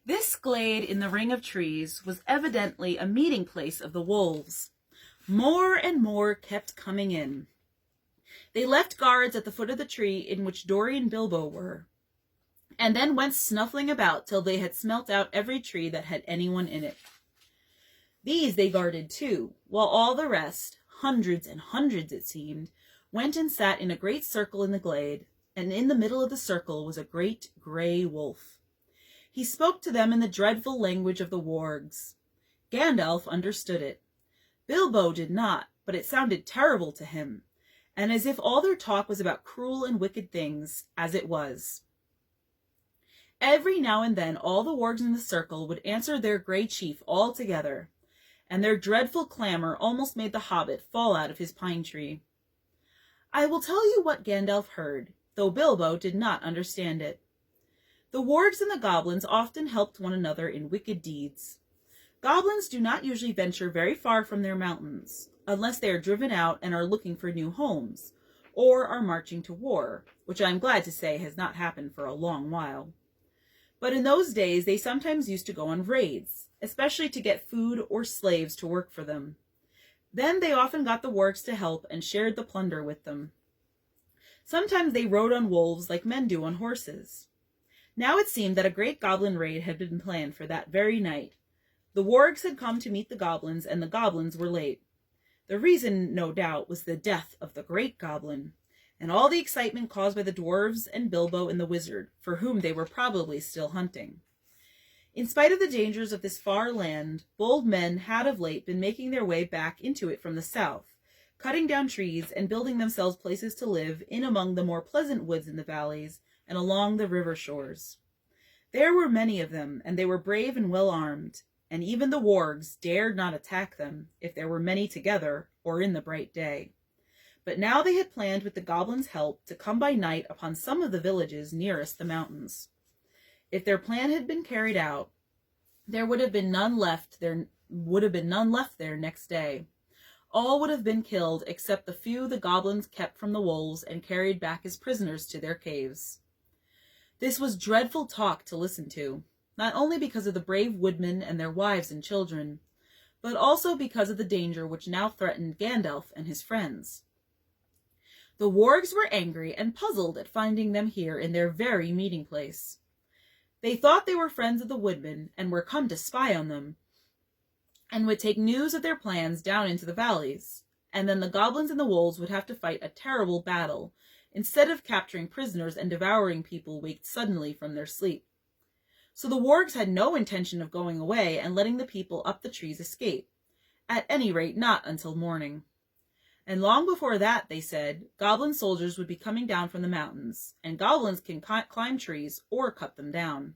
This glade in the ring of trees was evidently a meeting place of the wolves. More and more kept coming in. They left guards at the foot of the tree in which Dory and Bilbo were, and then went snuffling about till they had smelt out every tree that had anyone in it. These they guarded too, while all the rest, hundreds and hundreds it seemed, went and sat in a great circle in the glade, and in the middle of the circle was a great grey wolf. He spoke to them in the dreadful language of the Wargs. Gandalf understood it. Bilbo did not, but it sounded terrible to him, and as if all their talk was about cruel and wicked things, as it was. Every now and then all the Wargs in the circle would answer their grey chief all together, and their dreadful clamour almost made the Hobbit fall out of his pine tree. I will tell you what Gandalf heard, though Bilbo did not understand it. The Wargs and the Goblins often helped one another in wicked deeds. Goblins do not usually venture very far from their mountains, unless they are driven out and are looking for new homes, or are marching to war, which I am glad to say has not happened for a long while. But in those days they sometimes used to go on raids, especially to get food or slaves to work for them. Then they often got the Wargs to help and shared the plunder with them. Sometimes they rode on wolves like men do on horses. Now it seemed that a great goblin raid had been planned for that very night. The Wargs had come to meet the goblins, and the goblins were late. The reason, no doubt, was the death of the great goblin, and all the excitement caused by the dwarves and Bilbo and the wizard, for whom they were probably still hunting. In spite of the dangers of this far land, bold men had of late been making their way back into it from the south, cutting down trees and building themselves places to live in among the more pleasant woods in the valleys and along the river shores. There were many of them, and they were brave and well armed, and even the Wargs dared not attack them if there were many together or in the bright day. But now they had planned with the goblins' help to come by night upon some of the villages nearest the mountains. If their plan had been carried out, there would have been none left there next day. All would have been killed except the few the goblins kept from the wolves and carried back as prisoners to their caves. This was dreadful talk to listen to, not only because of the brave woodmen and their wives and children, but also because of the danger which now threatened Gandalf and his friends. The Wargs were angry and puzzled at finding them here in their very meeting place. They thought they were friends of the woodmen and were come to spy on them, and would take news of their plans down into the valleys, and then the goblins and the wolves would have to fight a terrible battle, instead of capturing prisoners and devouring people waked suddenly from their sleep. So the Wargs had no intention of going away and letting the people up the trees escape, at any rate not until morning. And long before that, they said, goblin soldiers would be coming down from the mountains, and goblins can climb trees or cut them down.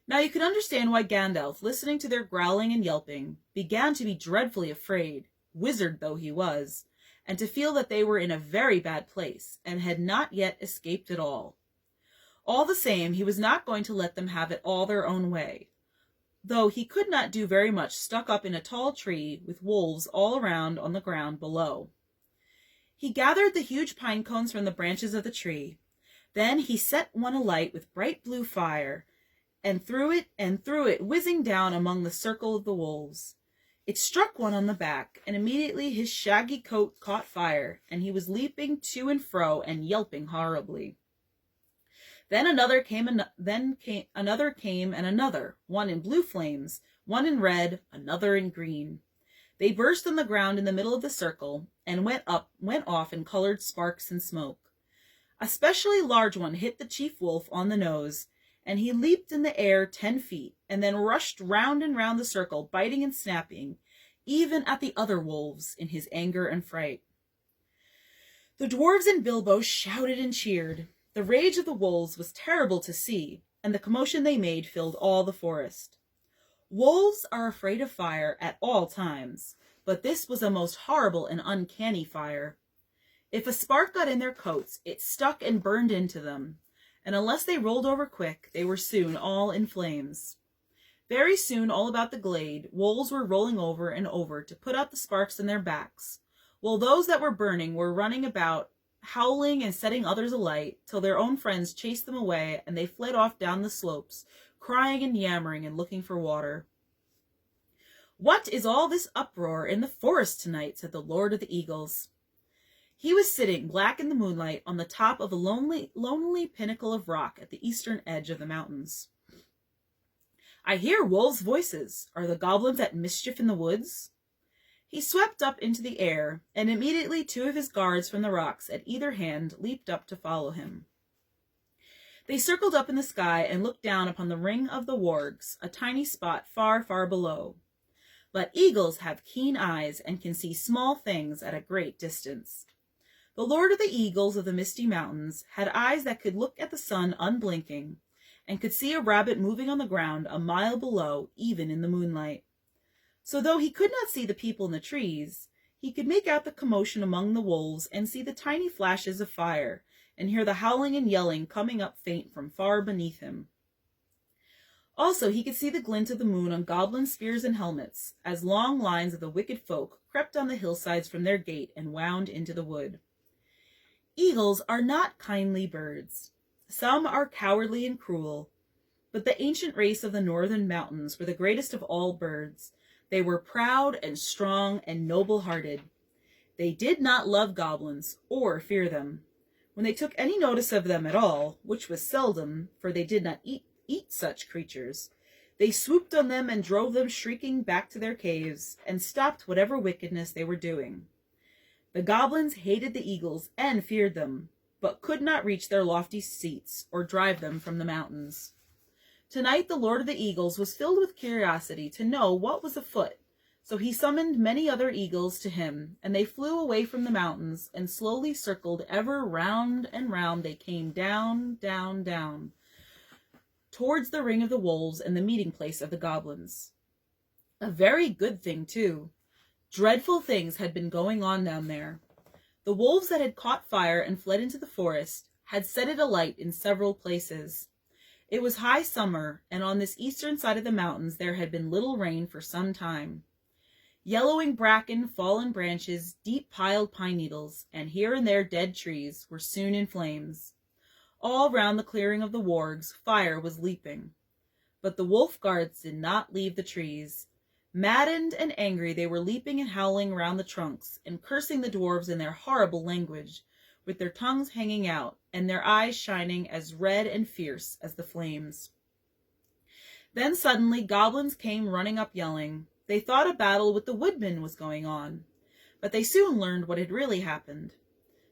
Now you can understand why Gandalf, listening to their growling and yelping, began to be dreadfully afraid, wizard though he was, and to feel that they were in a very bad place, and had not yet escaped at all. All the same, he was not going to let them have it all their own way, though he could not do very much stuck up in a tall tree with wolves all around on the ground below. He gathered the huge pine cones from the branches of the tree. Then he set one alight with bright blue fire, and threw it whizzing down among the circle of the wolves. It struck one on the back, and immediately his shaggy coat caught fire, and he was leaping to and fro and yelping horribly. Then another came, and another, one in blue flames, one in red, another in green. They burst on the ground in the middle of the circle, and went off in colored sparks and smoke. A specially large one hit the chief wolf on the nose, and he leaped in the air 10 feet, and then rushed round and round the circle, biting and snapping, even at the other wolves in his anger and fright. The dwarves and Bilbo shouted and cheered. The rage of the wolves was terrible to see, and the commotion they made filled all the forest. Wolves are afraid of fire at all times, but this was a most horrible and uncanny fire. If a spark got in their coats, it stuck and burned into them, and unless they rolled over quick, they were soon all in flames. Very soon, all about the glade, wolves were rolling over and over to put out the sparks in their backs, while those that were burning were running about, howling and setting others alight, till their own friends chased them away, and they fled off down the slopes, crying and yammering and looking for water. "What is all this uproar in the forest tonight?" said the Lord of the Eagles. He was sitting, black in the moonlight, on the top of a lonely pinnacle of rock at the eastern edge of the mountains. "I hear wolves' voices. Are the goblins at mischief in the woods?" He swept up into the air, and immediately 2 of his guards from the rocks at either hand leaped up to follow him. They circled up in the sky and looked down upon the ring of the Wargs, a tiny spot far, far below. But eagles have keen eyes and can see small things at a great distance. The Lord of the Eagles of the Misty Mountains had eyes that could look at the sun unblinking, and could see a rabbit moving on the ground a mile below, even in the moonlight. So though he could not see the people in the trees, he could make out the commotion among the wolves and see the tiny flashes of fire, and hear the howling and yelling coming up faint from far beneath him. Also he could see the glint of the moon on goblin spears and helmets, as long lines of the wicked folk crept on the hillsides from their gate and wound into the wood. Eagles are not kindly birds. Some are cowardly and cruel, but the ancient race of the northern mountains were the greatest of all birds. They were proud and strong and noble-hearted. They did not love goblins or fear them. When they took any notice of them at all, which was seldom, for they did not eat such creatures, they swooped on them and drove them shrieking back to their caves, and stopped whatever wickedness they were doing. The goblins hated the eagles and feared them, but could not reach their lofty seats or drive them from the mountains. Tonight the Lord of the Eagles was filled with curiosity to know what was afoot, so he summoned many other eagles to him, and they flew away from the mountains and slowly circled ever round and round. They came down, down, down, towards the ring of the wolves and the meeting place of the goblins. A very good thing, too. Dreadful things had been going on down there. The wolves that had caught fire and fled into the forest had set it alight in several places. It was high summer, and on this eastern side of the mountains there had been little rain for some time. Yellowing bracken, fallen branches, deep-piled pine needles, and here and there dead trees were soon in flames. All round the clearing of the Wargs fire was leaping. But the wolf guards did not leave the trees. Maddened and angry, they were leaping and howling round the trunks, and cursing the dwarves in their horrible language, with their tongues hanging out, and their eyes shining as red and fierce as the flames. Then suddenly goblins came running up yelling. They thought a battle with the woodmen was going on, but they soon learned what had really happened.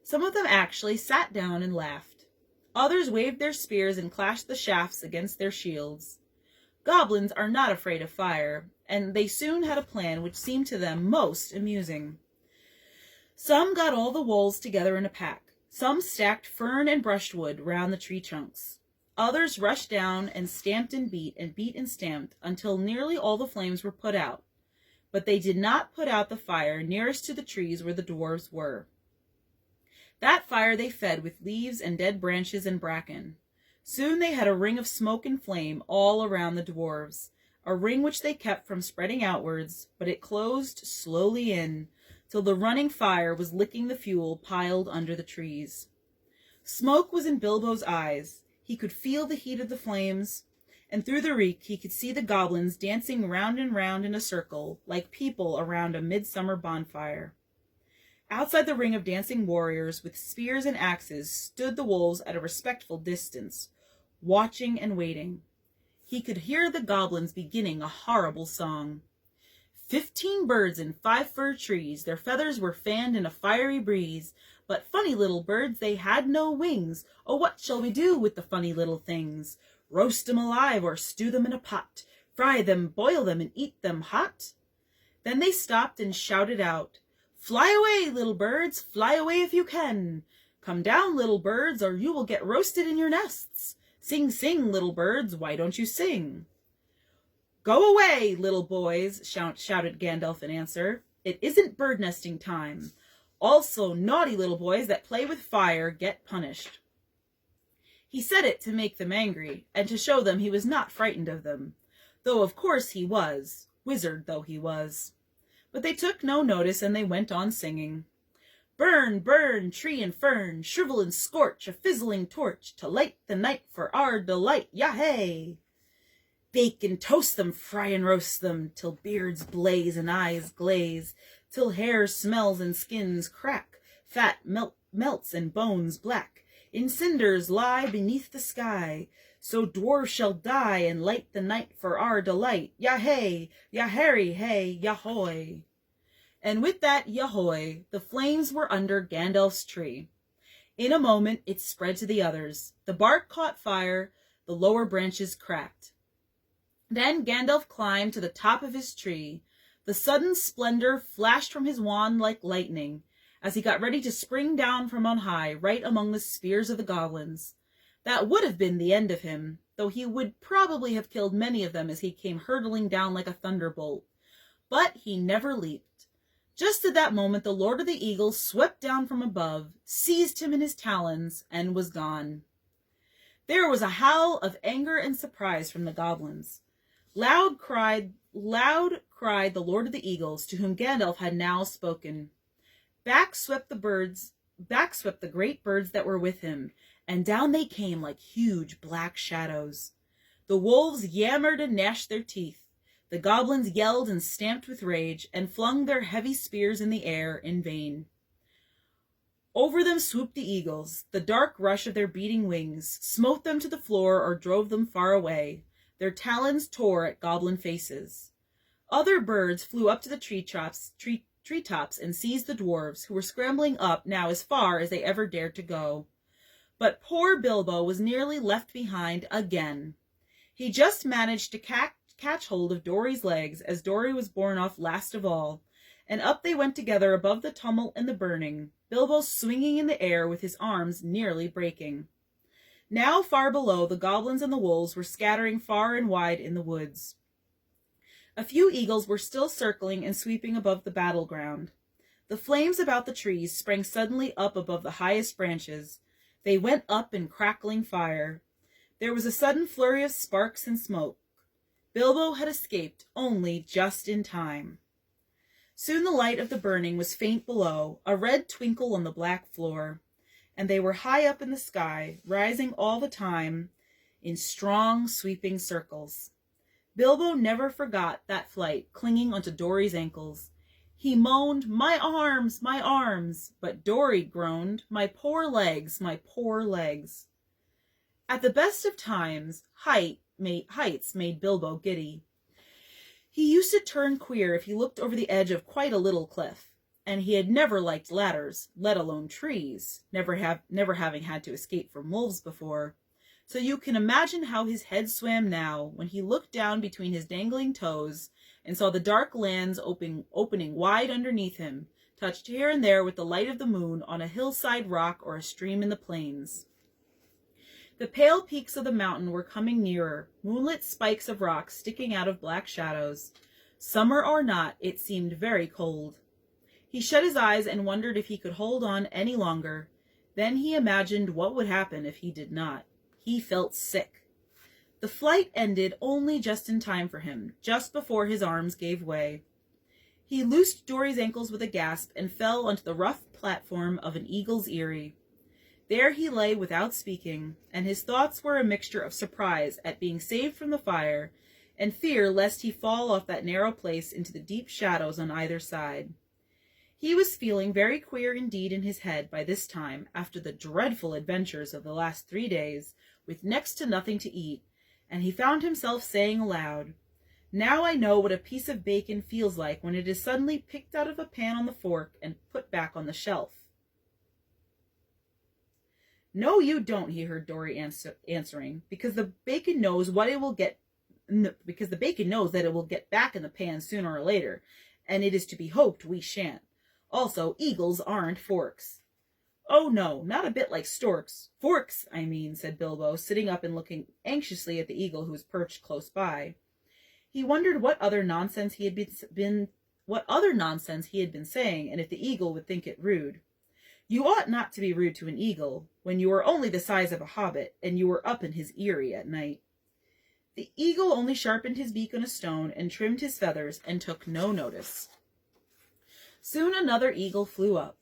Some of them actually sat down and laughed. Others waved their spears and clashed the shafts against their shields. Goblins are not afraid of fire, and they soon had a plan which seemed to them most amusing. Some got all the wolves together in a pack. Some stacked fern and brushwood round the tree trunks. Others rushed down and stamped and beat and stamped until nearly all the flames were put out. But they did not put out the fire nearest to the trees where the dwarves were. That fire they fed with leaves and dead branches and bracken. Soon they had a ring of smoke and flame all around the dwarves, a ring which they kept from spreading outwards, but it closed slowly in, till the running fire was licking the fuel piled under the trees. Smoke was in Bilbo's eyes. He could feel the heat of the flames, and through the reek he could see the goblins dancing round and round in a circle, like people around a midsummer bonfire. Outside the ring of dancing warriors with spears and axes stood the wolves at a respectful distance, watching and waiting. He could hear the goblins beginning a horrible song. 15 birds in 5 fir trees, their feathers were fanned in a fiery breeze, but funny little birds, they had no wings. Oh, what shall we do with the funny little things? Roast 'em alive or stew them in a pot, fry them, boil them, and eat them hot? Then they stopped and shouted out, "Fly away, little birds, fly away if you can. Come down, little birds, or you will get roasted in your nests. Sing, sing, little birds, why don't you sing?" "Go away, little boys," shouted Gandalf in answer. "It isn't bird nesting time. Also, naughty little boys that play with fire get punished." He said it to make them angry, and to show them he was not frightened of them, though of course he was, wizard though he was. But they took no notice, and they went on singing. "Burn, burn, tree and fern, shrivel and scorch, a fizzling torch, to light the night for our delight, yah-hey!" Bake and toast them, fry and roast them, till beards blaze and eyes glaze, till hair smells and skins crack, fat melts and bones black, in cinders lie beneath the sky. So dwarves shall die and light the night for our delight. Yah-hey, yah-harry, hey, yah-hoy. And with that yah-hoy, the flames were under Gandalf's tree. In a moment it spread to the others. The bark caught fire, the lower branches cracked. Then Gandalf climbed to the top of his tree. The sudden splendor flashed from his wand like lightning, as he got ready to spring down from on high, right among the spears of the goblins. That would have been the end of him, though he would probably have killed many of them as he came hurtling down like a thunderbolt. But he never leaped. Just at that moment the Lord of the Eagles swept down from above, seized him in his talons, and was gone. There was a howl of anger and surprise from the goblins. Loud cried the Lord of the Eagles, to whom Gandalf had now spoken. Back swept the great birds that were with him, and down they came like huge black shadows. The wolves yammered and gnashed their teeth. The goblins yelled and stamped with rage, and flung their heavy spears in the air in vain. Over them swooped the eagles. The dark rush of their beating wings smote them to the floor or drove them far away. Their talons tore at goblin faces. Other birds flew up to the treetops and seized the dwarves, who were scrambling up now as far as they ever dared to go. But poor Bilbo was nearly left behind again. He just managed to catch hold of Dory's legs as Dory was borne off last of all, and up they went together above the tumult and the burning, Bilbo swinging in the air with his arms nearly breaking. Now far below, the goblins and the wolves were scattering far and wide in the woods. A few eagles were still circling and sweeping above the battleground. The flames about the trees sprang suddenly up above the highest branches. They went up in crackling fire. There was a sudden flurry of sparks and smoke. Bilbo had escaped only just in time. Soon the light of the burning was faint below, a red twinkle on the black floor, and they were high up in the sky, rising all the time in strong, sweeping circles. Bilbo never forgot that flight, clinging onto Dory's ankles. He moaned, "My arms, my arms!" But Dory groaned, "My poor legs, my poor legs." At the best of times, heights made Bilbo giddy. He used to turn queer if he looked over the edge of quite a little cliff, and he had never liked ladders, let alone trees, never having had to escape from wolves before. So you can imagine how his head swam now when he looked down between his dangling toes and saw the dark lands opening wide underneath him, touched here and there with the light of the moon on a hillside rock or a stream in the plains. The pale peaks of the mountain were coming nearer, moonlit spikes of rock sticking out of black shadows. Summer or not, it seemed very cold. He shut his eyes and wondered if he could hold on any longer. Then he imagined what would happen if he did not. He felt sick. The flight ended only just in time for him, just before his arms gave way. He loosed Dory's ankles with a gasp and fell onto the rough platform of an eagle's eyrie. There he lay without speaking, and his thoughts were a mixture of surprise at being saved from the fire and fear lest he fall off that narrow place into the deep shadows on either side. He was feeling very queer indeed in his head by this time, after the dreadful adventures of the last 3 days, with next to nothing to eat, and he found himself saying aloud, "Now I know what a piece of bacon feels like when it is suddenly picked out of a pan on the fork and put back on the shelf." "No, you don't," he heard Dory answering, because the bacon knows that it will get back in the pan sooner or later, and it is to be hoped we shan't. Also, eagles aren't forks." "Oh no, not a bit like storks. Forks, I mean," said Bilbo, sitting up and looking anxiously at the eagle who was perched close by. He wondered what other nonsense he had been saying, and if the eagle would think it rude. You ought not to be rude to an eagle when you are only the size of a hobbit and you were up in his eyrie at night. The eagle only sharpened his beak on a stone and trimmed his feathers and took no notice. Soon another eagle flew up.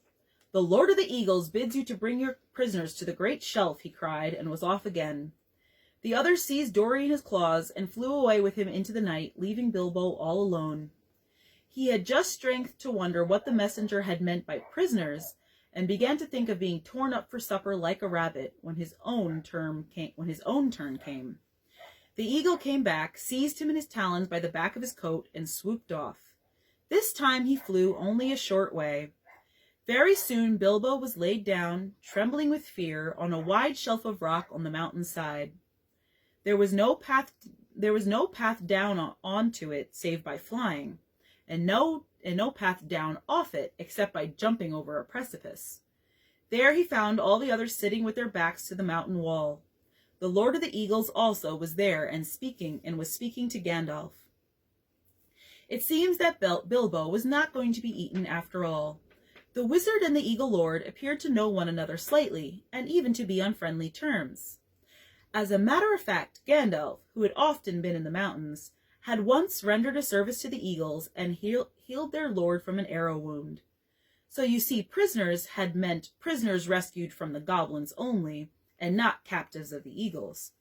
"The Lord of the Eagles bids you to bring your prisoners to the great shelf," he cried, and was off again. The other seized Dory in his claws and flew away with him into the night, leaving Bilbo all alone. He had just strength to wonder what the messenger had meant by prisoners, and began to think of being torn up for supper like a rabbit when his own turn came. The eagle came back, seized him in his talons by the back of his coat, and swooped off. This time he flew only a short way. Very soon Bilbo was laid down, trembling with fear, on a wide shelf of rock on the mountain's side. There was no path down onto it save by flying, and no path down off it except by jumping over a precipice. There he found all the others sitting with their backs to the mountain wall. The Lord of the Eagles also was there and was speaking to Gandalf. It seems that Bilbo was not going to be eaten after all. The wizard and the Eagle Lord appeared to know one another slightly, and even to be on friendly terms. As a matter of fact, Gandalf, who had often been in the mountains, had once rendered a service to the Eagles and healed their lord from an arrow wound. So you see, prisoners had meant prisoners rescued from the Goblins only, and not captives of the Eagles.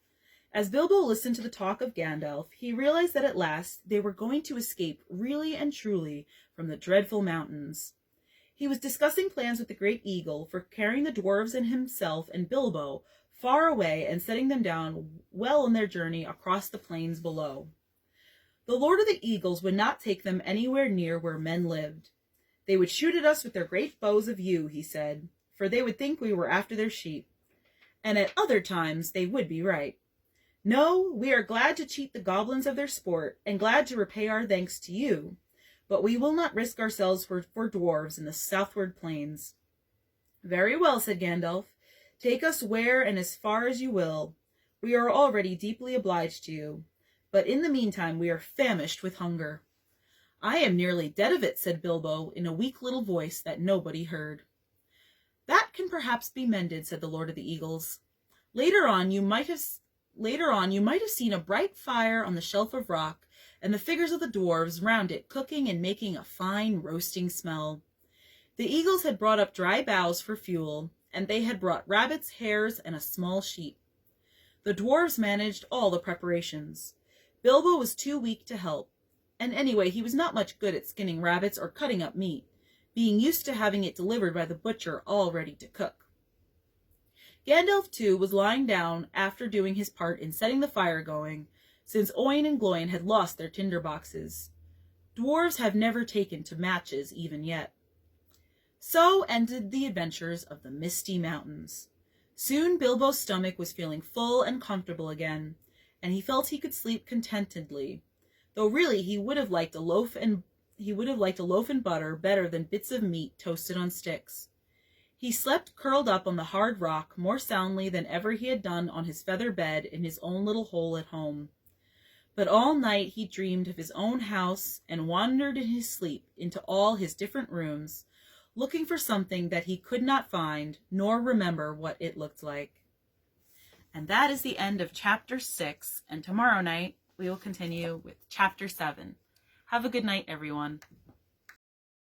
As Bilbo listened to the talk of Gandalf, he realized that at last they were going to escape really and truly from the dreadful mountains. He was discussing plans with the great eagle for carrying the dwarves and himself and Bilbo far away and setting them down well on their journey across the plains below. The Lord of the Eagles would not take them anywhere near where men lived. They would shoot at us with their great bows of yew, he said, for they would think we were after their sheep. And at other times they would be right. No, we are glad to cheat the goblins of their sport, and glad to repay our thanks to you, but we will not risk ourselves for dwarves in the southward plains. Very well, said Gandalf. Take us where and as far as you will. We are already deeply obliged to you, but in the meantime we are famished with hunger. I am nearly dead of it, said Bilbo, in a weak little voice that nobody heard. That can perhaps be mended, said the Lord of the Eagles. Later on you might have seen a bright fire on the shelf of rock, and the figures of the dwarves round it cooking and making a fine roasting smell. The eagles had brought up dry boughs for fuel, and they had brought rabbits, hares, and a small sheep. The dwarves managed all the preparations. Bilbo was too weak to help, and anyway he was not much good at skinning rabbits or cutting up meat, being used to having it delivered by the butcher all ready to cook. Gandalf, too, was lying down after doing his part in setting the fire going, since Oin and Gloin had lost their tinder boxes. Dwarves have never taken to matches even yet. So ended the adventures of the Misty Mountains. Soon Bilbo's stomach was feeling full and comfortable again, and he felt he could sleep contentedly, though really he would have liked a loaf and butter better than bits of meat toasted on sticks. He slept curled up on the hard rock more soundly than ever he had done on his feather bed in his own little hole at home. But all night he dreamed of his own house and wandered in his sleep into all his different rooms, looking for something that he could not find, nor remember what it looked like. And that is the end of Chapter 6, and tomorrow night we will continue with Chapter 7. Have a good night, everyone.